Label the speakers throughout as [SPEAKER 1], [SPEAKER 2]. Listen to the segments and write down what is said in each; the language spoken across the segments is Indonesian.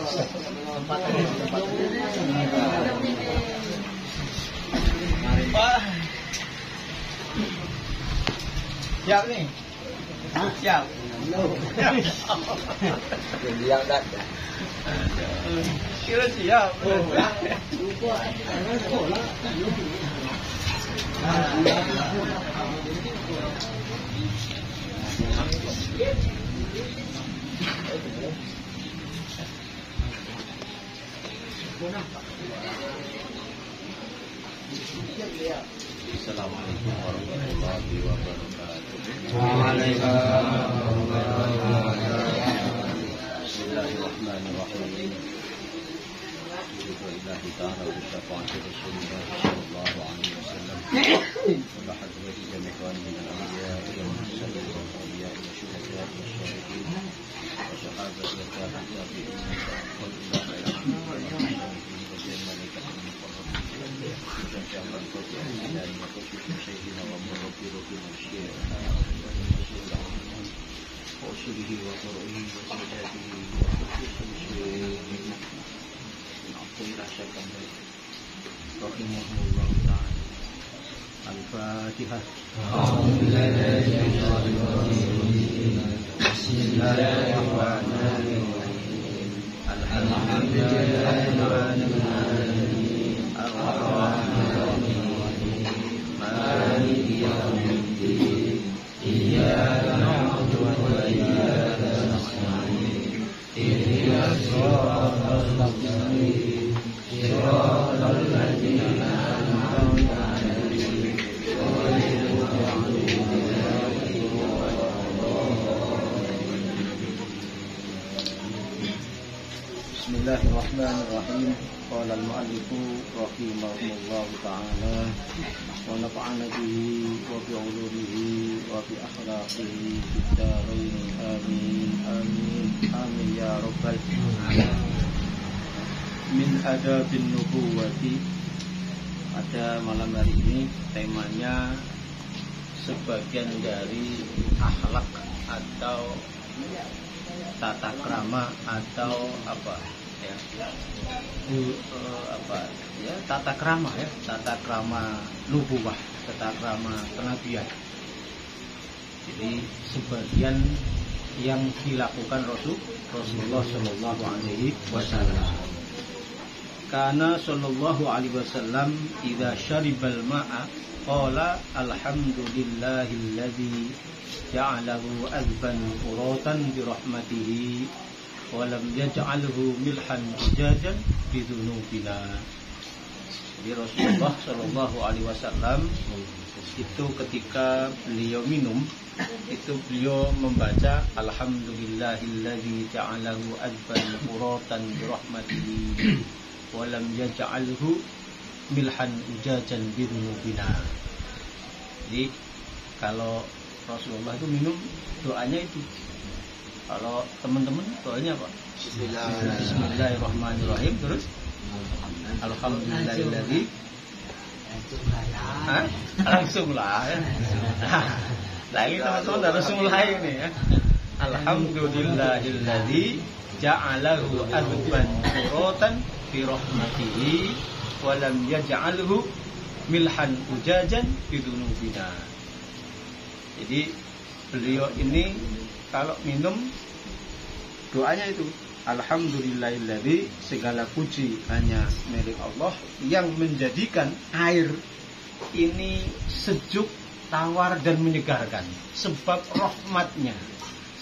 [SPEAKER 1] Siap nih. Siap.
[SPEAKER 2] Yang dah.
[SPEAKER 1] Kira siap.
[SPEAKER 3] Assalamualaikum warahmatullahi wabarakatuh.
[SPEAKER 2] Waalaikumsalam warahmatullahi wabarakatuh.
[SPEAKER 3] Bismillahirrahmanirrahim. Alhamdulillah ta'ala bi syafa'ati Rasulullah sallallahu alaihi wasallam. Wa hadrati jami'an min al-anbiya wal mursalin wal awliya wa syuhada wa shalihin wa sahabati wa tabi'in wa وصله وقرئه وسجاته رحمه الله تعالى. الفاتحة. بسم الله الرحمن الرحيم. الحمد لله رب العالمين الرحمن الرحيم مالك يوم الدين إياك نعبد وإياك نستعين اهدنا الصراط المستقيم صراط الذين أنعمت عليهم غير المغضوب عليهم ولا الضالين. بسم الله الرحمن الرحيم. قال المؤلف رحمه الله تعالى ونفعنا به وبعلومه وبأخلاقه في الدارين آمين آمين آمين يا رب العالمين. Min adabin nubuwati. Pada malam hari ini temanya sebagian dari akhlak atau tata krama atau apa ya, tata krama nubuwah, tata krama kenabian. Jadi sebagian yang dilakukan Rasulullah Shallallahu Alaihi Wasallam. Karena Shallallahu Alaihi Wasallam idza syaribal ma'a qala alhamdulillahilladzi ja'alahu azban furatan bi rahmatihi wa lam yaj'alhu milhan ujajan bi dzunubina. Jadi Rasulullah Shallallahu Alaihi Wasallam itu ketika beliau minum itu beliau membaca alhamdulillahilladzi ja'alahu azban furatan bi rahmatihi walam yaj'alhu milhan ujajan bi dzunubina. Jadi kalau Rasulullah itu minum doanya itu. Kalau teman-teman doanya apa? Bismillahirrahmanirrahim. Terus alhamdulillahilladzi langsung lah ya. Nah ini teman-teman harus mulai ini ya. Alhamdulillahilladzi ja'alahu azban furatan bi rahmatihi wa lam yaj'alhu milhan ujajan bi dzunubina. Jadi beliau ini kalau minum doanya itu alhamdulillahilladzi, segala puji hanya milik Allah yang menjadikan air ini sejuk, tawar dan menyegarkan sebab rahmatnya,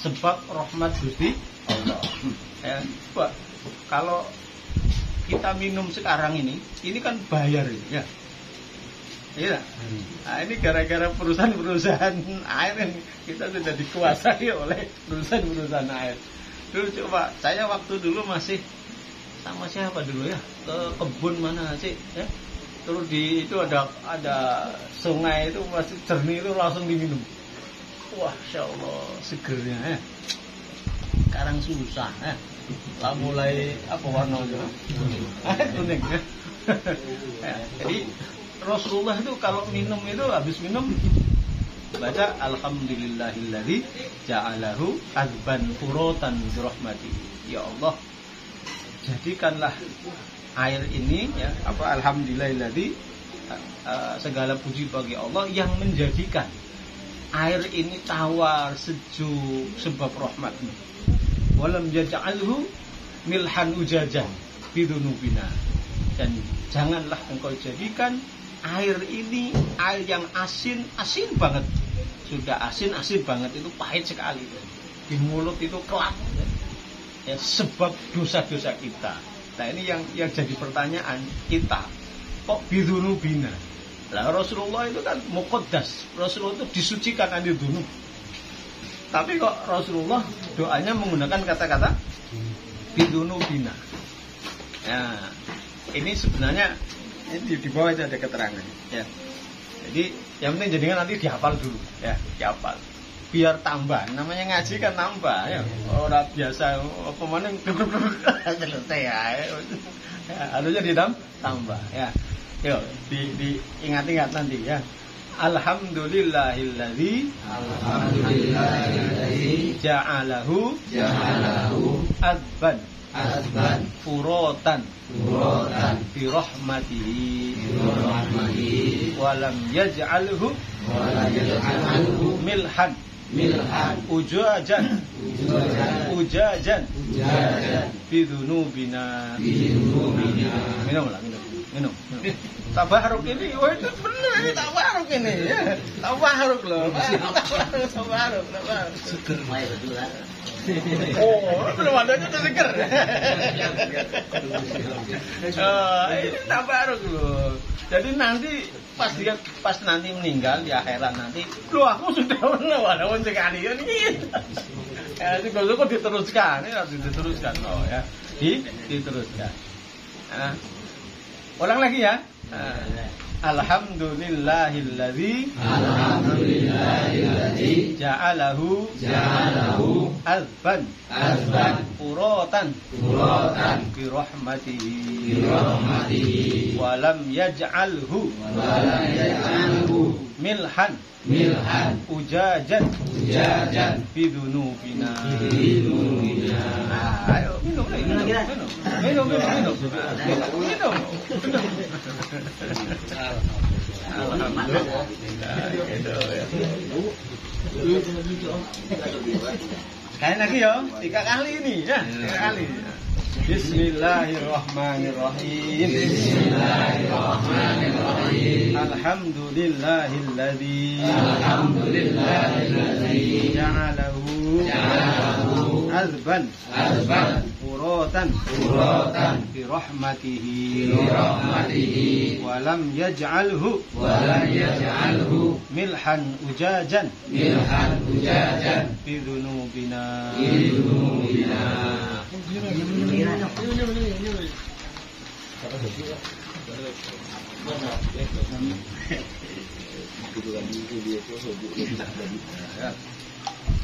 [SPEAKER 3] sebab rahmat Gusti Allah. Ya, Pak, kalau kita minum sekarang ini kan bayar ya. Iya. Nah, ini gara-gara perusahaan-perusahaan air yang kita sudah dikuasai oleh perusahaan-perusahaan air. Dulu coba, saya waktu dulu masih sama siapa dulu ya? Ke kebun mana sih? Ya? Terus di itu ada sungai itu masih jernih itu langsung diminum. Wah, Masya Allah, segernya ya. Sekarang susah ya. Lah mulai apa warnanya? Kuning ya. Ya. Jadi Rasulullah itu kalau minum itu habis minum baca alhamdulillahilladzi ja'alahu azban furatan bi rahmatihi. Ya Allah, jadikanlah air ini ya alhamdulillahilladzi segala puji bagi Allah yang menjadikan air ini tawar sejuk sebab rahmat-Mu. Walam yaj'alhu milhan ujajan bidunubina, dan janganlah Engkau jadikan air ini air yang asin banget. Sudah asin banget, itu pahit sekali. Di mulut itu kelap. Ya, sebab dosa-dosa kita. Nah, ini yang jadi pertanyaan kita. Kok bidunubina? Lah Rasulullah itu kan muqaddas. Rasulullah itu disucikan anil dunub. Tapi kok Rasulullah doanya menggunakan kata-kata bidunubina. Nah, ini sebenarnya ini di bawah itu ada keterangan ya. Jadi yang penting jadinya nanti dihafal dulu ya, dihafal. Biar tambah, namanya ngaji kan nambah ya. Orang biasa apa mana selesai ya. Harusnya ditambah ya. Yuk, diingat-ingat nanti ya. Alhamdulillahilladzi ja'alahu adban furotan bi rahmatihi walam yaj'alhu milhan ujajan bidunubina. Minum. Tabaruk ini, wah itu benar ini tabaruk ini ya. Tabaruk loh. Tabaruk.
[SPEAKER 1] Seger main betulan.
[SPEAKER 3] Oh, belum ada itu seger. Ini tabaruk loh. Jadi nanti pas nanti meninggal di akhirat nanti, lu aku sudah walaupun sekali ini. Ya, itu kalau kok diteruskan, ini harus diteruskan loh ya. Diteruskan. Ulang lagi ya. Alhamdulillahilladzi ja'alahu azban furotan bi rahmatihi wa lam yaj'alhu milhan ujajan bidunubina. Ayo minum. Sekali lagi ya, 3 kali ini ya, 3 kali. Bismillahirrahmanirrahim. Alhamdulillahilladzi ja'alahu azban furotan bi rahmatihi wa lam yaj'alhu milhan ujajan bi dzunubina.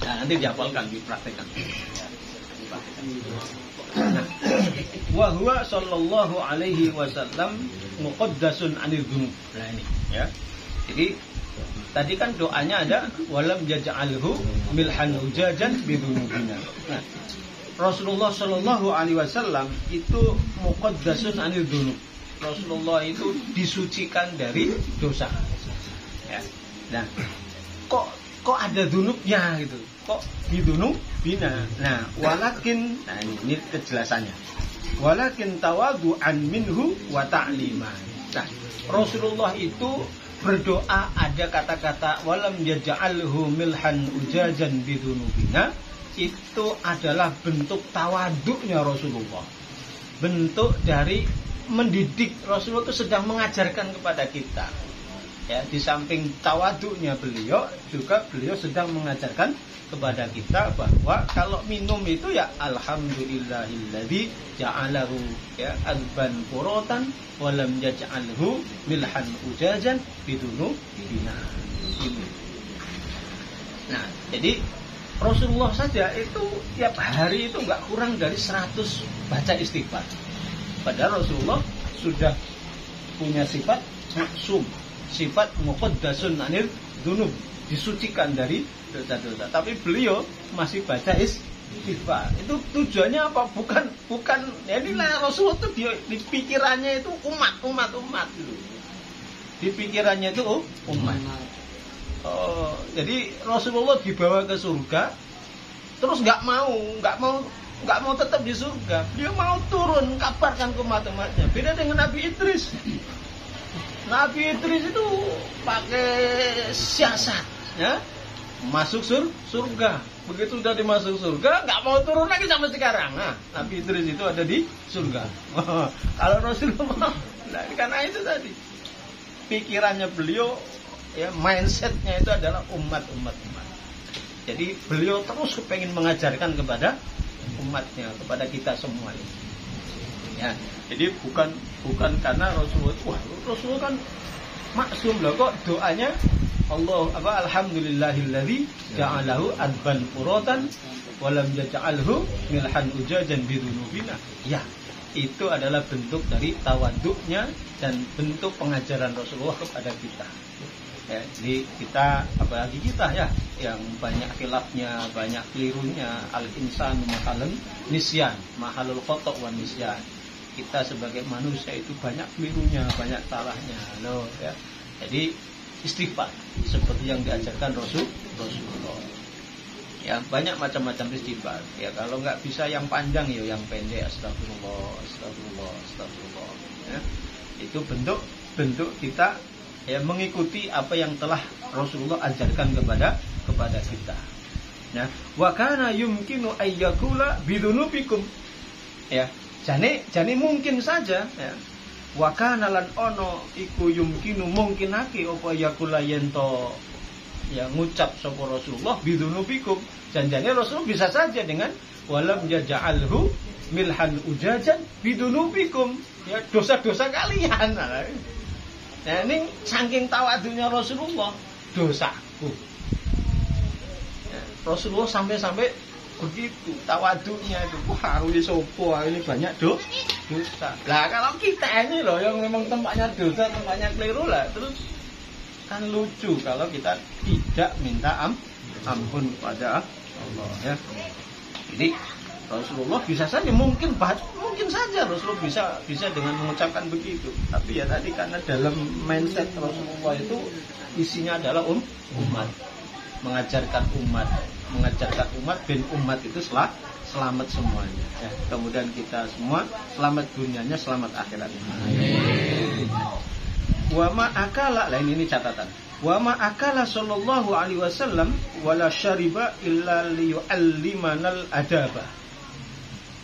[SPEAKER 3] Nah, nanti dihafalkan, dipraktekkan. Wa huwa sallallahu alaihi wasallam muqaddasun anil dzunub. Nah ini ya. Jadi tadi kan doanya ada walam yaj'alhu milhan ujajan bidzunubina. Nah, Rasulullah sallallahu alaihi wasallam itu muqaddasun anil dzunub. Rasulullah itu disucikan dari dosa. Ya. Nah, kok ada dzunubnya gitu. Kok bidunubina. Nah, walakin, nah ini kejelasannya. Walakin tawadu'an minhu wa ta'liman. Nah, Rasulullah itu berdoa ada kata-kata walam yaj'alhu milhan ujajan bidunubina. Itu adalah bentuk tawaduknya Rasulullah. Bentuk dari mendidik. Rasulullah itu sedang mengajarkan kepada kita. Ya, di samping tawaduknya beliau, juga beliau sedang mengajarkan kepada kita bahwa kalau minum itu ya alhamdulillahilladzi ja'alahu ya azban furotan wa lam yaj'alhu milhan ujajan bidunubina. Nah, jadi Rasulullah saja itu tiap hari itu enggak kurang dari 100 baca istighfar. Padahal Rasulullah sudah punya sifat maksum, sifat muqaddasun anil dzunub, disucikan dari dosa-dosa. Tapi beliau masih baca istighfar. Itu tujuannya apa? Bukan ya inilah Rasulullah itu di pikirannya itu umat gitu. Di pikirannya itu umat. Oh, jadi Rasulullah dibawa ke surga, terus nggak mau tetap di surga. Dia mau turun, kabarkan ke umat-umatnya. Beda dengan Nabi Idris. Nabi Idris itu pakai siasat, ya, masuk surga. Begitu udah dimasuk surga, nggak mau turun lagi sampai sekarang. Nah, Nabi Idris itu ada di surga. Kalau Rasulullah, nah, karena itu tadi pikirannya beliau, ya, mindsetnya itu adalah umat. Jadi beliau terus kepengen mengajarkan kepada umatnya, kepada kita semua. Ya, jadi bukan karena Rasulullah kan maksum loh, kok doanya alhamdulillahilladzi ja'alahu adban furatan wa lam yaj'alhu milhan ujajan bidunubina. Ya, itu adalah bentuk dari tawaduknya dan bentuk pengajaran Rasulullah kepada kita. Ya, jadi kita, apalagi kita ya, yang banyak khilafnya, banyak kelirunya, al-insanu mahalun nisyan, mahalul khotok wa nisyan. Kita sebagai manusia itu banyak kelirunya, banyak salahnya loh, ya. Jadi istighfar seperti yang diajarkan Rasulullah. Ya, banyak macam-macam istighfar. Ya, kalau nggak bisa yang panjang ya yang pendek, astagfirullah. Ya. Itu bentuk kita, ya, mengikuti apa yang telah Rasulullah ajarkan kepada kita. Nah, wa kana yumkinu ayyakula bidunubikum. Ya, jane mungkin saja, ya. Wa kana lan ono iku yumkinu mungkinake apa yakula yento, ya, ngucap sapa Rasulullah bidunubikum. Janjane Rasulullah bisa saja dengan walam yaj'alhu milhan ujajan bidunubikum. Ya, dosa-dosa kalian. Nah, ini saking tawadunya Rasulullah, dosaku. Ya, Rasulullah sampai begitu tawadunya itu. Wah, ini sopo, ini banyak dosa. Lah kalau kita ini loh yang memang tempatnya dosa, tempatnya keliru lah, terus kan lucu kalau kita tidak minta ampun kepada Allah, ya. Jadi Rasulullah bisa saja mungkin saja Rasulullah bisa dengan mengucapkan begitu. Tapi ya tadi karena dalam mindset Rasulullah itu isinya adalah umat, mengajarkan umat dan umat itu selamat semuanya. Ya, kemudian kita semua selamat dunianya, selamat akhiratnya. Amin. Wa ma akala, lain ini catatan. Wa ma akala sallallahu alaihi wasallam wala syariba illa liyu'allimanal adaba.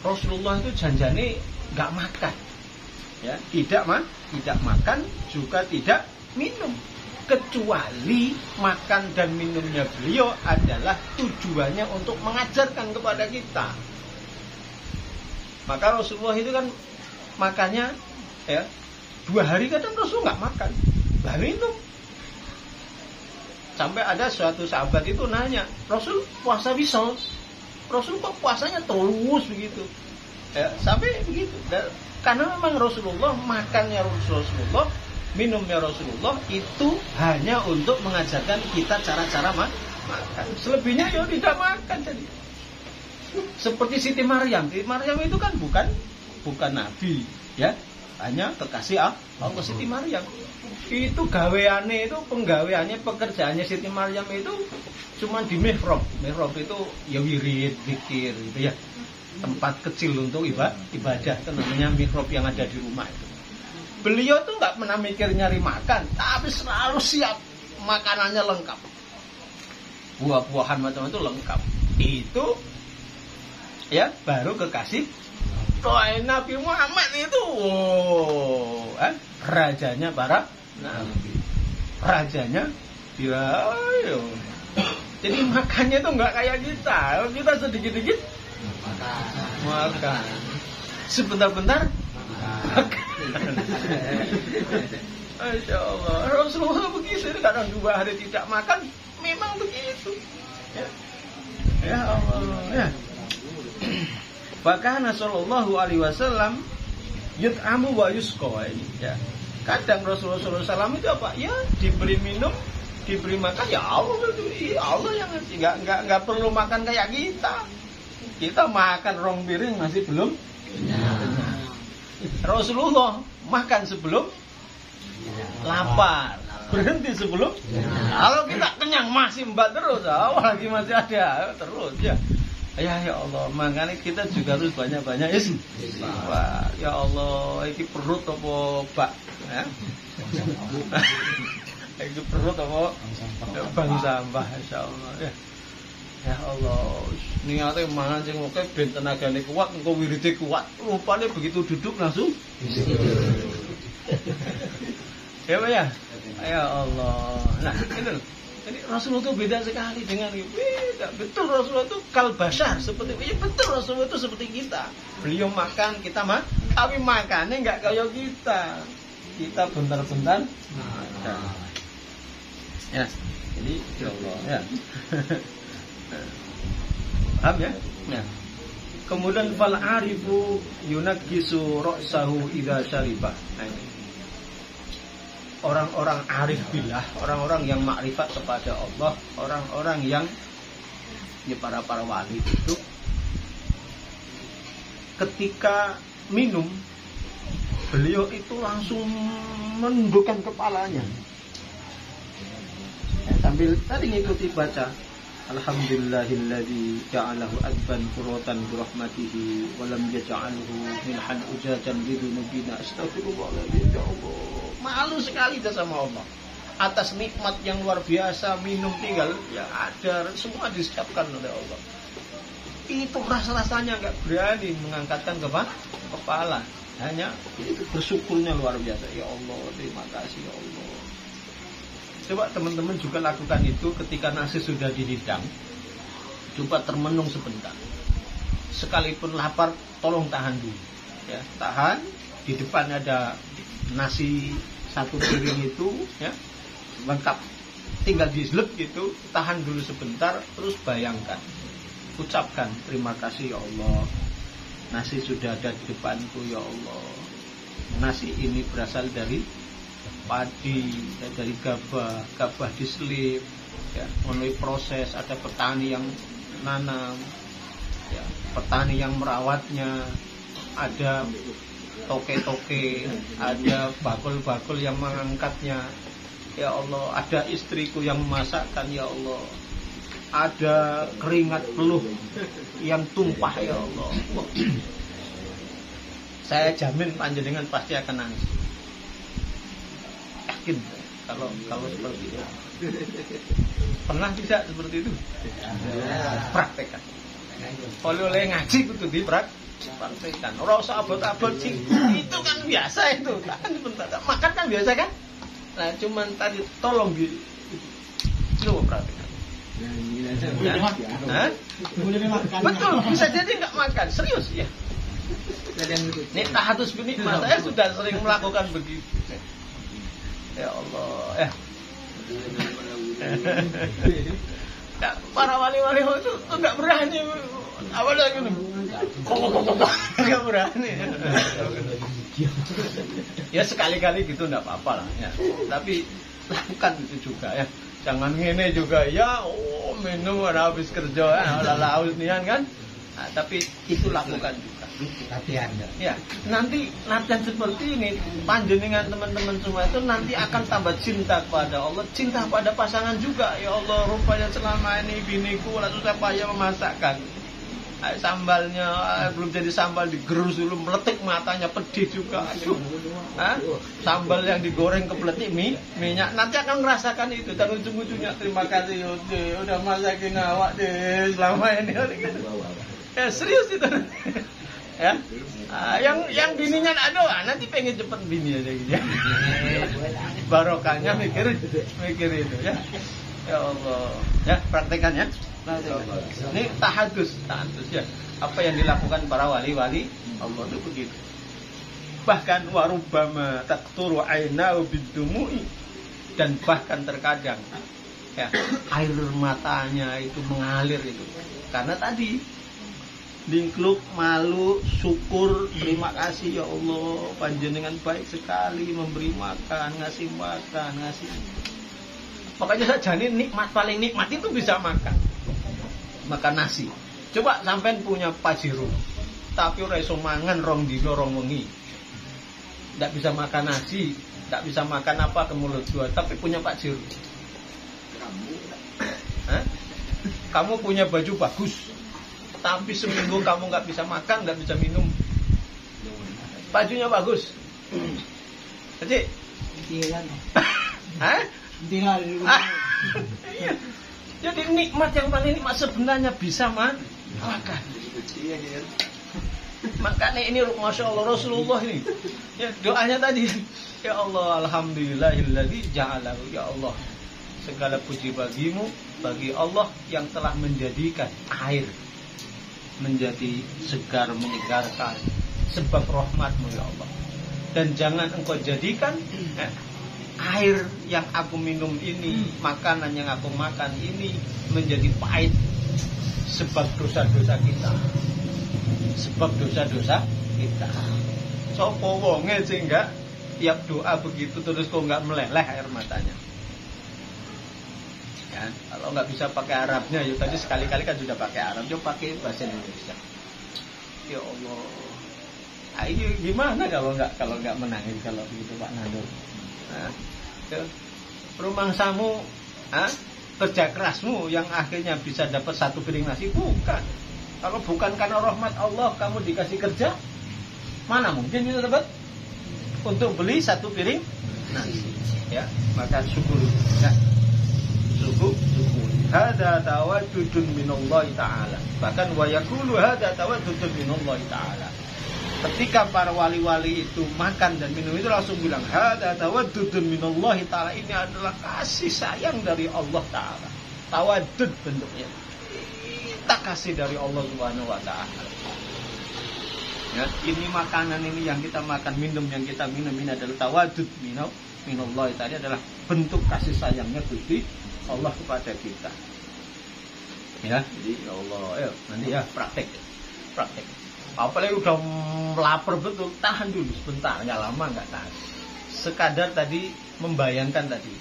[SPEAKER 3] Rasulullah itu janjane enggak makan. Ya, tidak makan juga tidak minum. Kecuali makan dan minumnya beliau adalah tujuannya untuk mengajarkan kepada kita. Maka Rasulullah itu kan makannya, ya, 2 hari kadang Rasul nggak makan, nggak minum. Sampai ada suatu sahabat itu nanya, Rasul puasa wisol, Rasul kok puasanya terus begitu? Ya, sampai begitu. Dan, karena memang Rasulullah, makannya Rasulullah, minumnya Rasulullah itu hanya untuk mengajarkan kita cara-cara makan. Selebihnya ya tidak makan. Jadi seperti Siti Maryam. Siti Maryam itu kan bukan nabi, ya, hanya kekasih Allah. Siti Maryam itu penggaweannya, pekerjaannya Siti Maryam itu cuma di mihrab. Mihrab itu ya wirid, zikir gitu, ya, tempat kecil untuk ibadah, itu namanya mihrab yang ada di rumah itu. Beliau tuh nggak pernah mikir nyari makan, tapi selalu siap, makanannya lengkap, buah-buahan macam itu lengkap. Itu, ya, baru kekasih Nabi Muhammad itu, rajanya para nabi, rajanya ya. Jadi makannya tuh nggak kayak kita sedikit-sedikit makan, sebentar-bentar makan. Masya Allah, Rasulullah begitu. Kadang 2 hari tidak makan, memang begitu. Ya Allah, ya. Bahkan Sallallahu Alaihi Wasallam yut'amu wa yusqa, ya. Kadang Rasulullah SAW itu apa? Ya, diberi minum, diberi makan, ya Allah yang ngasih. Nggak perlu makan kayak kita. Kita makan rong piring masih belum kenyang. Rasulullah makan sebelum lapar, berhenti sebelum. Kalau kita kenyang masih mbak terus, lagi masih ada terus ya. Ya Allah, makanya kita juga harus banyak-banyak istighfar. Ya Allah, ini perut apa bak? Ya. Ini perut apa? Bang sampah, Insya Allah. Ya Allah, niatnya mangan sing oke ben tenagane kuat, engko wirite kuat. Rupane begitu duduk langsung. Ya Pak ya? Ya Allah. Nah, itu loh. Jadi Rasulullah itu beda sekali dengan beda. Betul Rasulullah itu kal bashar seperti ya betul Rasulullah itu seperti kita. Beliau makan, kita tapi makannya enggak kayak kita. Kita bentar-bentar makan. Ya. Jadi ya Allah ya. Paham ya? Ya. Kemudian fal arifu yunaqqisu ra'sahu idza syaribah. Nah, ini. Orang-orang arif billah, orang-orang yang makrifat kepada Allah, orang-orang yang ya para wali itu ketika minum beliau itu langsung menundukkan kepalanya. Ya, sambil tadi ngikuti baca Alhamdulillahilladzi ja'alahu adban furatan birahmatihi wa lam yaj'alhu milhan ujajan lidunubina. Astagfirullahaladzim, ya Allah. Malu sekali dah sama Allah atas nikmat yang luar biasa, minum tinggal ya ada, semua disiapkan oleh Allah. Itu rasa-rasanya enggak berani mengangkatkan kepala. Hanya itu bersyukurnya luar biasa. Ya Allah, terima kasih ya Allah. Coba teman-teman juga lakukan itu ketika nasi sudah dihidang. Coba termenung sebentar. Sekalipun lapar, tolong tahan dulu. Ya, tahan. Di depan ada nasi satu piring itu, ya, lengkap. Tinggal diselep gitu. Tahan dulu sebentar, terus bayangkan. Ucapkan terima kasih ya Allah. Nasi sudah ada di depanku ya Allah. Nasi ini berasal dari padi, dari gabah diselip, ya, melalui proses, ada petani yang nanam, ya, petani yang merawatnya, ada toke-toke, ada bakul-bakul yang mengangkatnya, ya Allah, ada istriku yang memasakkan ya Allah, ada keringat peluh yang tumpah ya Allah. Saya jamin panjenengan pasti akan nangis. Kalau seperti itu pernah tidak seperti itu? Praktekkan. Kalau oleh ngaji itu dipraktekkan. Orang usah abot-abot sih, itu kan biasa itu kan, makan kan biasa kan. Nah cuman tadi tolong coba praktekkan. Betul, bisa jadi nggak makan, serius ya. Nih tahatus binikmah, saya sudah sering melakukan begitu. Ya Allah, ya. Ya, para wali-wali itu enggak berani. Awalnya gitu. Enggak berani. Ya sekali-kali gitu enggak apa-apa lah ya. Tapi lakukan itu juga ya. Jangan ngene juga ya, minum ada habis kerja haus nian kan. Nah, tapi itu lakukan juga. Latihan ya. Nanti latihan seperti ini panjenengan teman-teman semua itu nanti akan tambah cinta kepada Allah, cinta pada pasangan juga. Ya Allah, rupanya selama ini biniku lalu saya payah memasakkan. Sambalnya belum jadi sambal digerus dulu, meletik matanya, pedih juga. Sambal yang digoreng kepletik minyak, nanti akan merasakan itu. Dan ujung-ujungnya terima kasih Yode, udah masakin awak deh selama ini. Ya serius itu. Ya, yang bininya aduh, nanti pengen cepet bini aja gitu ya. Barokahnya mikir itu ya. Ya Allah, ya praktekan ya. Ini tahadus ya. Apa yang dilakukan para wali-wali Allah itu begitu. Bahkan warubbama taqturu ainau bidumu'i, dan bahkan terkadang ya air matanya itu mengalir itu karena tadi dingkluk, malu, syukur, terima kasih ya Allah, panjenengan baik sekali memberi makan, ngasih makan, ngasih. Makanya saya jamin nikmat paling nikmat itu bisa makan nasi. Coba sampean punya Pajero, tapi ora iso mangan rong dina rong wengi. Ndak bisa makan nasi, ndak bisa makan apa ke mulut gua, tapi punya Pajero. Hah? Kamu punya baju bagus, tapi seminggu kamu nggak bisa makan, nggak bisa minum. Bajunya bagus. Jadi, hah? Iya. Jadi nikmat yang paling nikmat sebenarnya bisa makan. Makanya ini Masya Allah Rasulullah ini. Ya, doanya tadi. Ya Allah, alhamdulillahilladzi ja'alahu. Ya Allah, segala puji bagimu, bagi Allah yang telah menjadikan air menjadi segar, menyegarkan, sebab rahmatmu ya Allah. Dan jangan engkau jadikan air yang aku minum ini, makanan yang aku makan ini menjadi pahit, sebab dosa-dosa kita. Sebab dosa-dosa kita. Sopo wonge sehingga tiap doa begitu terus kok nggak meleleh air matanya. Ya, kalau nggak bisa pakai Arabnya, ya tadi sekali-kali kan sudah pakai Arab, coba pakai bahasa Indonesia. Ya Allah, nah, ini gimana kalau nggak menangis kalau begitu Pak Nandur? Nah, ya, rumangsamu, kerja kerasmu yang akhirnya bisa dapat satu piring nasi, bukan. Kalau bukan karena rahmat Allah kamu dikasih kerja, mana mungkin bisa dapat untuk beli satu piring nasi? Ya, maka syukur. Ya. Syukur. Hada tawaddudun minallahi ta'ala. Bahkan wa yaqulu hada tawaddudun minallahi ta'ala. Ketika para wali-wali itu makan dan minum itu langsung bilang hada tawaddudun minallahi ta'ala, ini adalah kasih sayang dari Allah Ta'ala. Tawaddud bentuknya, kita kasih dari Allah Subhanahu wa ta'ala. Ya, ini makanan ini yang kita makan, minum yang kita minum ini adalah tawaddud minallahi ta'ala, adalah bentuk kasih sayangnya Gusti Allah kepada kita. Ya, jadi ya Allah, ayo nanti ya praktek. Apalagi udah lapar betul, tahan dulu sebentar, nggak lama nggak tahan. Sekadar tadi membayangkan tadi,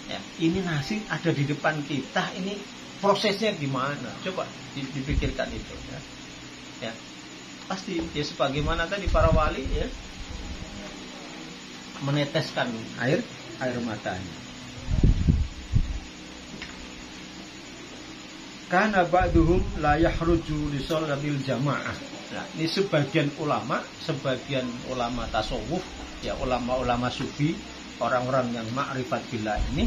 [SPEAKER 3] ya ini nasi ada di depan kita, ini prosesnya gimana? Coba dipikirkan itu, ya pasti ya sebagaimana tadi para wali ya meneteskan air matanya. Karena ba'duhum la yahruju li sholatil jamaah. Nah, ini sebagian ulama tasawuf, ya ulama sufi, orang-orang yang ma'rifat billah ini,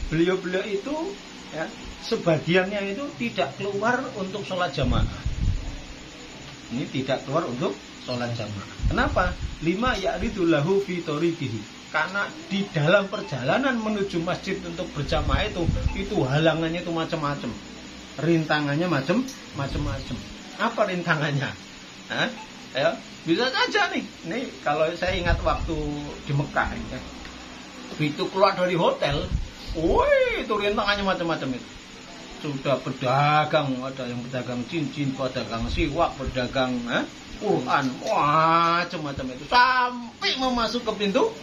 [SPEAKER 3] beliau-beliau itu ya sebagiannya itu tidak keluar untuk sholat jamaah. Ini tidak keluar untuk sholat jamaah. Kenapa? Lima ya'ridu lahu fi tariqihi. Karena di dalam perjalanan menuju masjid untuk berjamaah itu halangannya itu macam-macam. Rintangannya macam-macam. Apa rintangannya? Ya, bisa saja nih. Kalau saya ingat waktu di Mekah ya, begitu keluar dari hotel, itu rintangannya macam-macam itu. Sudah pedagang, ada yang pedagang cincin, pedagang siwak, pedagang Quran, macam-macam itu. Sampai mau masuk ke pintu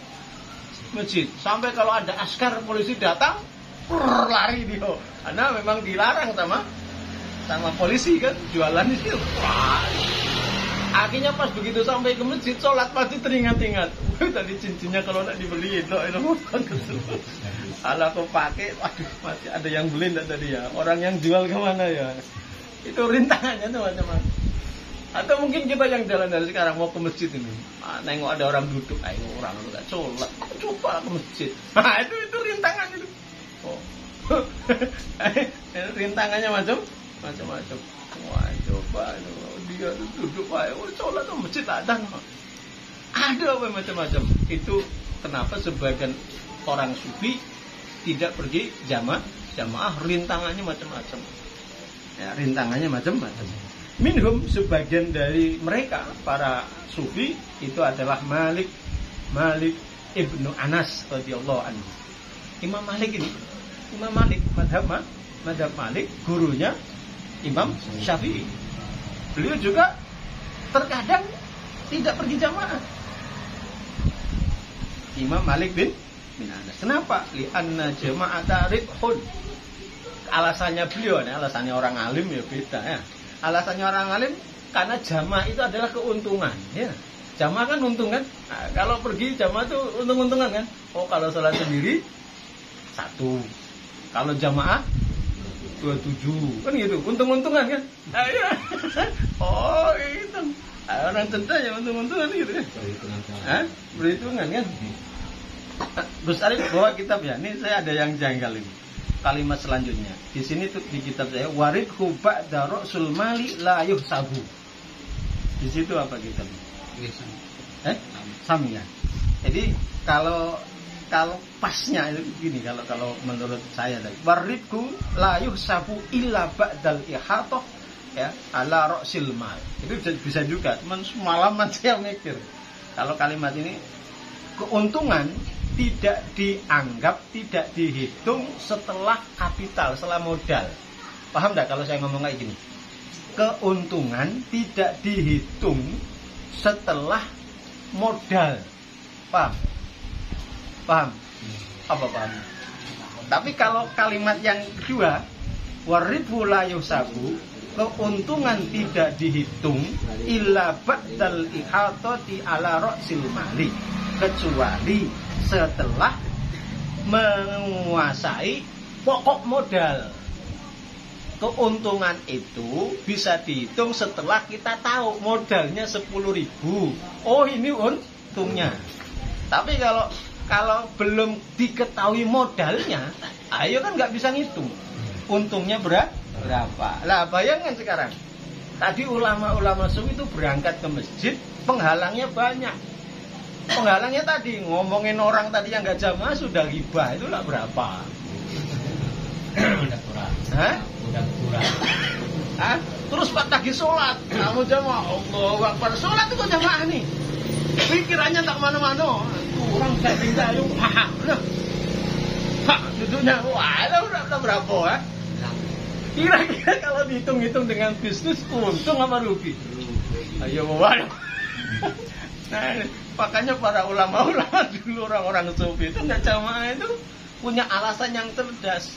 [SPEAKER 3] masjid. Sampai kalau ada askar polisi datang, lari dia. Karena memang dilarang sama polisi kan jualan di situ. Akhirnya pas begitu sampai ke masjid, sholat pasti teringat-ingat. Tadi cincinnya kalau nak dibeli itu ala aku pakai, waduh masih ada yang beli enggak tadi ya? Orang yang jual kemana ya? Itu rintangannya tuh macam-macam. Atau mungkin kita yang jalan dari sekarang mau ke masjid ini, nengok ada orang duduk, ayo orang enggak sholat, coba ke masjid. Nah itu rintangan itu. Rintangannya macam-macam. Wah coba dia duduk, ayo sholat ke masjid ada macam-macam. Itu kenapa sebagian orang sufi tidak pergi jamaah, rintangannya macam-macam. Ya, rintangannya macam-macam. Minhum, sebagian dari mereka para sufi itu adalah Malik ibnu Anas radhiyallahu anhu. Imam Malik madhab Malik, gurunya Imam Syafi'i. Beliau juga terkadang tidak pergi jamaah. Imam Malik bin Anas. Kenapa? Li'anna jama'ata ribhun. Alasannya beliau, alasannya orang alim ya beda ya. Alasannya orang alim karena jamaah itu adalah keuntungan, ya. Jamaah kan untung kan? Nah, kalau pergi jamaah itu untung-untungan kan? Oh, kalau sholat sendiri 1. Kalau jamaah 27 kan gitu, untung-untungan kan? Nah, ya. Oh, itu. Orang tentang yang untung-untungan gitu ya. Berhitungan kan? Gus Arif bawa kitab ya. Ini saya ada yang janggal ini. Kalimat selanjutnya. Di sini tuh di kitab saya, waridhu ba'da ra'sul mali la yuhsabu. Di situ apa kitabnya? Sami ya. Jadi kalau pasnya itu gini, kalau menurut saya tadi, waridhu la yuhsabu illa ba'dal ihatah ya ala ra'sil mal. Itu bisa juga. Cuman semalaman saya mikir. Kalau kalimat ini keuntungan tidak dianggap, tidak dihitung setelah kapital, setelah modal. Paham enggak kalau saya ngomong kayak gini? Keuntungan tidak dihitung setelah modal. Paham? Paham? Apa paham? Tapi kalau kalimat yang kedua, waridhu la yusabu, keuntungan tidak dihitung illa ba'dal ihatati ala ra'sil mali, kecuali setelah menguasai pokok modal. Keuntungan itu bisa dihitung setelah kita tahu modalnya 10.000. Oh, ini untungnya. Tapi kalau belum diketahui modalnya, ayo kan nggak bisa ngitung untungnya berapa. Lah bayangkan sekarang, tadi ulama-ulama sufi itu berangkat ke masjid, penghalangnya banyak. Penghalangnya tadi ngomongin orang tadi yang nggak jamaah sudah ghibah, itu lah berapa?
[SPEAKER 1] Udah kurang.
[SPEAKER 3] Hah?
[SPEAKER 1] Udah kurang.
[SPEAKER 3] Hah? Terus Pak lagi sholat, kamu jamaah, Allahu Akbar, sholat itu jamaah nih. Pikirannya tak mana-mana. Orang daging dayung, nah, duduknya, wah, udah berapa ya? Kira-kira kalau dihitung-hitung dengan bisnis, untung apa rugi? Ayo waduh. Nah, makanya para ulama-ulama dulu, orang-orang sufi itu nggak jamaah itu punya alasan yang cerdas.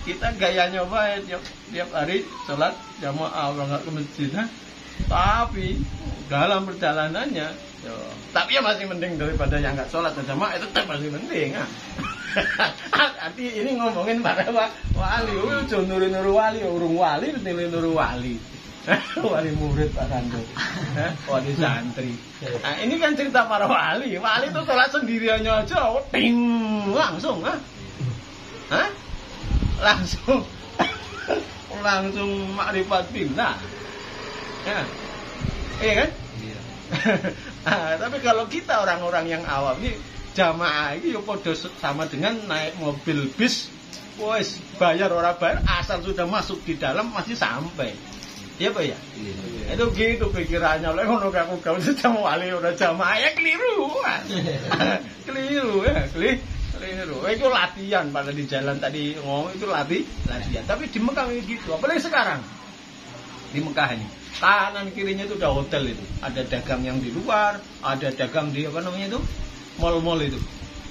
[SPEAKER 3] Kita gayanya baik tiap hari sholat jamaah, berangkat ke masjid, tapi dalam perjalanannya, tapi ya masih mending daripada yang nggak sholat jamaah, itu tetap masih mending. Arti ini ngomongin para wali, nuru wali, urung wali, nuru wali. Wali murid Pak Rando, wali santri. Nah, ini kan cerita para wali. Wali itu sholat sendiriannya aja, ting, langsung, langsung makrifat billah. Ya, iya kan? Iya. Tapi kalau kita orang-orang yang awam ini jamaah ini ya podo sama dengan naik mobil bis, wes bayar orang bayar, asal sudah masuk di dalam masih sampai. Iya Pak ya? Iya. Itu gitu pikirannya. Oleh ngono aku gawe sama wali ora jamaah ya keliru. Keliru ya, keliru. Itu latihan pada di jalan tadi ngomong itu latihan. Tapi di Mekah gitu. Apalagi sekarang. Di Mekah ini. Kanan kirinya itu udah hotel itu. Ada dagang yang di luar, ada dagang di apa namanya itu? Mall-mall itu.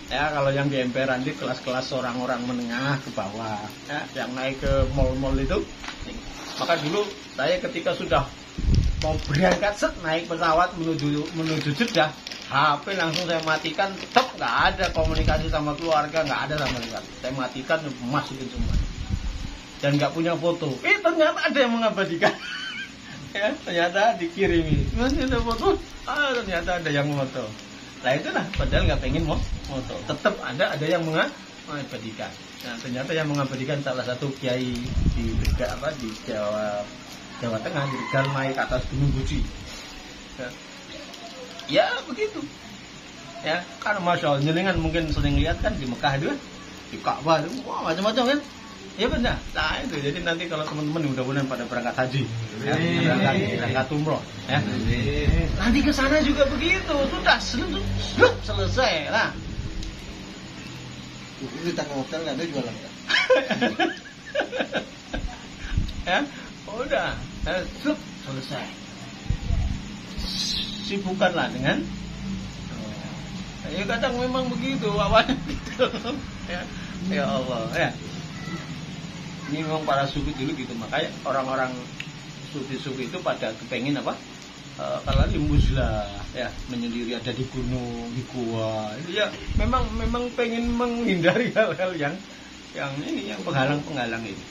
[SPEAKER 3] Ya, kalau yang di emperan di kelas-kelas orang-orang menengah ke bawah, ya, yang naik ke mall-mall itu. Maka dulu saya ketika sudah mau berangkat naik pesawat menuju Jeddah, HP langsung saya matikan, tetap nggak ada komunikasi sama keluarga, nggak ada sama sekali. Saya matikan, masukin semua. Dan nggak punya foto. Ternyata ada yang mengabadikan. Ya, ternyata dikirimi. Masih ada foto. Ternyata ada yang foto. Nah itulah, padahal nggak pengen foto. Tetap ada yang mengabadikan. Nah, ternyata yang mengabadikan salah satu kiai di Jawa Tengah, di Tegal, naik ke atas Gunung Guci. Ya begitu. Ya, kan masya Allah, nyelingan mungkin sering lihat kan di Mekah itu, di Ka'bah itu, wah macam-macam kan. Ya benar. Nah itu, jadi nanti kalau teman-teman mudah-mudahan pada berangkat haji, ya, berangkat umroh, ya. Nanti ke sana juga begitu, sudah selesai lah.
[SPEAKER 2] Itu kita ke hotel nggak ada jualan kan?
[SPEAKER 3] Ya, udah, selesai. Sibukkanlah dengan. Ya kadang memang begitu awalnya gitu. Ya Allah, ya. Ini memang para sufi dulu gitu, makanya orang-orang sufi-sufi itu pada kepengen apa? Kalau di Muzlah ya, menyendiri ada di gunung, di gua. Itu ya memang pengen menghindari hal-hal yang ini, yang penghalang-penghalang ini.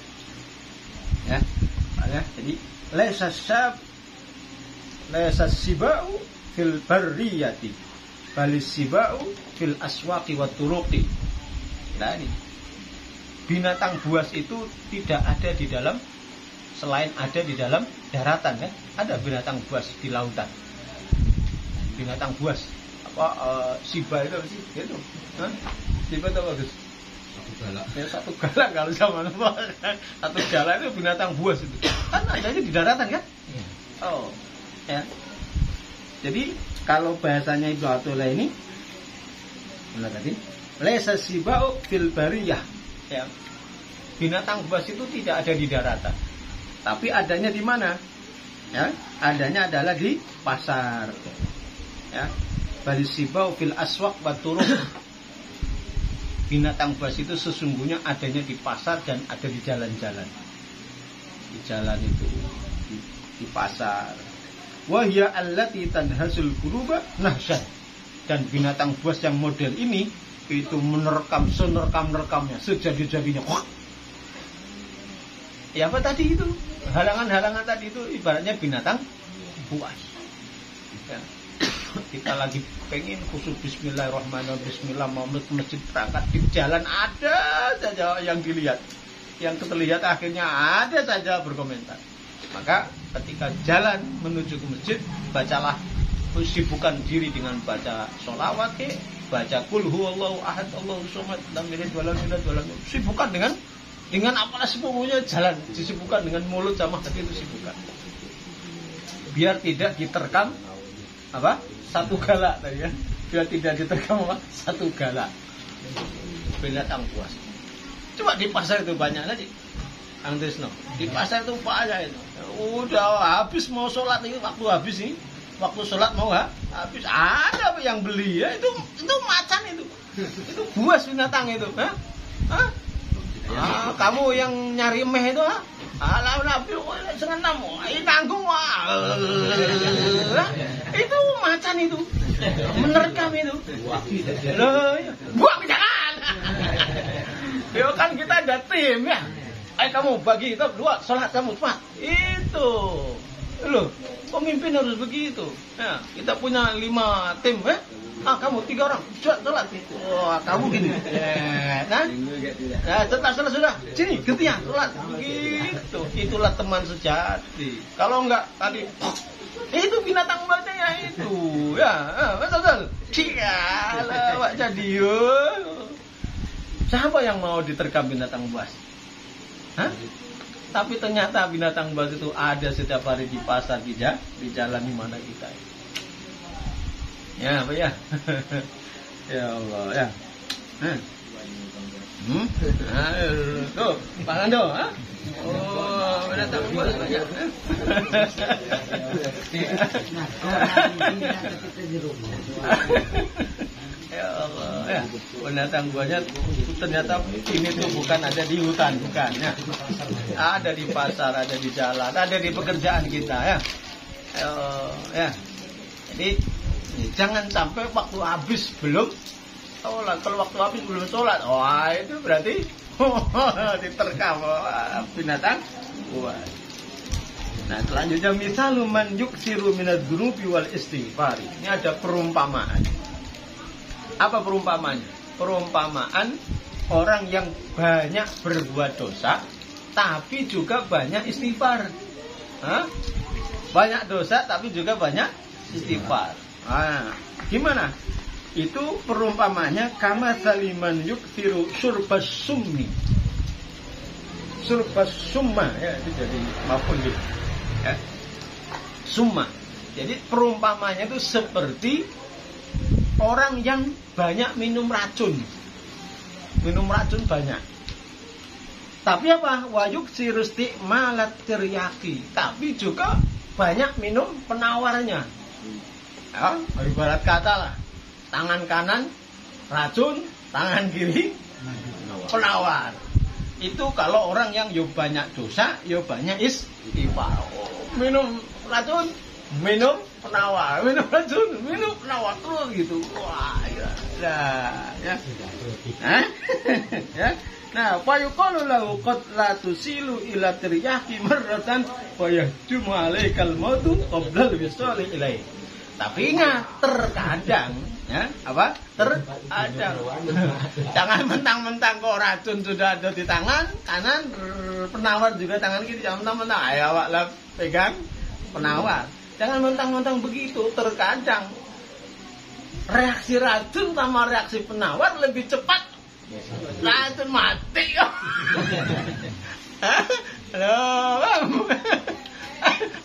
[SPEAKER 3] Ya. Jadi laisa sibau fil barriyati balis sibau fil aswaqi wat turuqi. Nah ini binatang buas itu tidak ada di dalam, selain ada di dalam daratan kan, ada binatang buas di lautan. Binatang buas apa siba itu apa sih? Itu. Hah? Siba itu apa, Gus? Satu galak kalau zaman satu galak itu binatang buas itu. Kan adanya di daratan kan? Oh. Ya. Jadi kalau bahasanya Ibnu Athaillah ini benar tadi, laisa sibau fil bariyah. Ya. Binatang buas itu tidak ada di daratan. Tapi adanya di mana? Ya, adanya adalah di pasar. Ya. Balis sibau fil aswaq wa turuq. Binatang buas itu sesungguhnya adanya di pasar dan ada di jalan-jalan. Di jalan itu, di pasar. Wahya allati tanhasul quluba nahsyan. Dan binatang buas yang model ini itu menerkam senerkam-nerkamnya, sejadi-jadinya. Ya apa tadi itu? Halangan-halangan tadi itu ibaratnya binatang buas. Ya. Kita lagi pengen khusus bismillahirrahmanirrahim, bismillah mau ke masjid berangkat, di jalan ada saja yang dilihat, yang terlihat akhirnya ada saja berkomentar. Maka ketika jalan menuju ke masjid, bacalah, sibukkan diri dengan baca sholawat, baca kul huwallahu ahad Allahu somad lam yalid walam yulad walam yakul. Sibukkan dengan apalah semuanya jalan, disibukkan dengan mulut sama hati itu sibukkan. Biar tidak diterkam apa? Satu galak tadi kan. Biar tidak diterkam apa? Satu galak. Binatang buas. Coba di pasar itu banyak lagi. Kang Trisno, di pasar itu banyak itu. Udah habis mau sholat ini, waktu habis nih, waktu sholat mau habis ada yang beli ya, itu macan itu buas binatang itu. Hah? Kamu yang nyari meh itu alah nabi senenam ini tanggung itu macan itu menerkam itu loh buang jangan ya kan kita ada tim ya. Ayo kamu bagi itu dua sholat kamu cepat itu loh, pemimpin harus begitu ya. Kita punya 5 tim ya. Kamu 3 orang sholat itu. Wah, kamu gini. Nah, setelah sudah. Sini, gantian sholat. Begitu. Itulah teman sejati. Kalau enggak tadi itu binatang buasnya ya itu. Ya, betul. Cialah, Pak jadi. Siapa yang mau diterkam binatang buas? Hah? Tapi ternyata binatang buas itu ada setiap hari di pasar, di jalan di mana kita. Ya, apa ya? Ya Allah, ya. Tuh, Pak Ando, ha? Oh, binatang buas banyak. Ya Allah, ya. Binatang buasnya ternyata ini tuh bukan ada di hutan, bukan ya. Ada di pasar, ada di jalan, ada di pekerjaan kita ya. Ya. Jadi jangan sampai waktu habis belum sholat. Kalau waktu habis belum sholat, wah itu berarti diterkam binatang buas. Nah selanjutnya misalnya man yuksiru minadz dzunubi wal istighfar. Ini ada perumpamaan. Apa perumpamaannya? Perumpamaan orang yang banyak berbuat dosa tapi juga banyak istighfar. Banyak dosa tapi juga banyak istighfar. Gimana? Itu perumpamanya kama saliman yuksiru surbas summi. Surbas summa ya, itu jadi maf'ul bih. Ya. Summa. Jadi perumpamanya itu seperti orang yang banyak minum racun. Minum racun banyak. Tapi apa? Wa yuksiru isti'malat tiryaki. Tapi juga banyak minum penawarnya. Ya, ibarat kata lah, tangan kanan racun, tangan kiri penawar. Itu kalau orang yang yo banyak dosa, yo banyak istighfar. Oh, minum racun, minum penawar, minum racun, minum penawar terus gitu. Wah, ya. Hah? Ya. Nah, fa yuqalu lahu qad la tusilu ila tiryaki marratan fa yahjumu alaikal mautu qabla al-wisali ilaih. Tapi ingat, terkadang ya, apa? Terkadang. Jangan mentang-mentang kok racun sudah ada di tangan kanan, penawar juga tangan kiri, jangan mentang-mentang ayo awak lah pegang penawar. Jangan mentang-mentang begitu, terkadang reaksi racun sama reaksi penawar lebih cepat. Racun mati. Halo.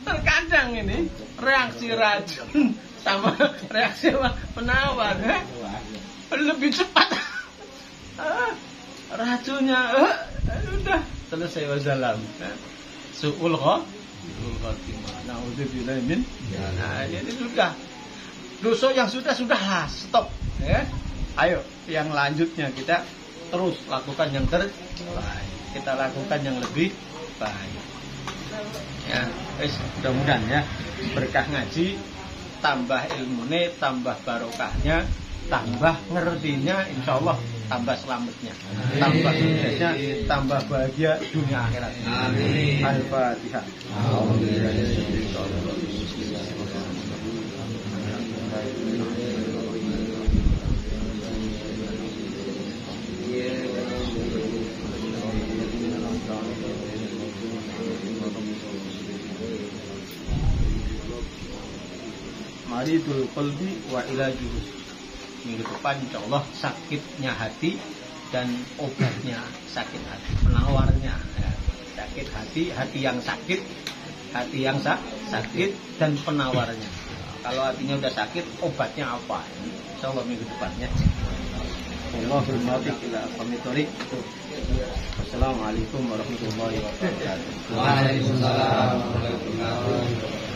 [SPEAKER 3] Terkadang ini reaksi racun sama reaksi penawar lebih cepat. Racunnya udah selesai wassalam. Su'ul khatimah. Naudzubillah min. Nah, ini sudah. Dosa yang sudah stop ya. Ayo yang lanjutnya kita terus lakukan yang terbaik. Kita lakukan yang lebih baik. Ya, mudah-mudahan ya berkah ngaji, tambah ilmune, tambah barokahnya, tambah ngertinya, insyaallah tambah selamatnya, tambah suksesnya, tambah bahagia dunia akhirat. Amin. Al-Fatihah. Maridul qalbi wa ilajuhu. Minggu depan insyaallah sakitnya hati dan obatnya sakit hati, penawarnya ya. Sakit hati yang sakit, hati yang sakit dan penawarnya. Kalau hatinya udah sakit, obatnya apa? Insyaallah minggu depannya. Allahul muwaffiq ila aqwamit thoriq. Wassalamualaikum warahmatullahi wabarakatuh.
[SPEAKER 1] Waalaikumsalam warahmatullahi wabarakatuh.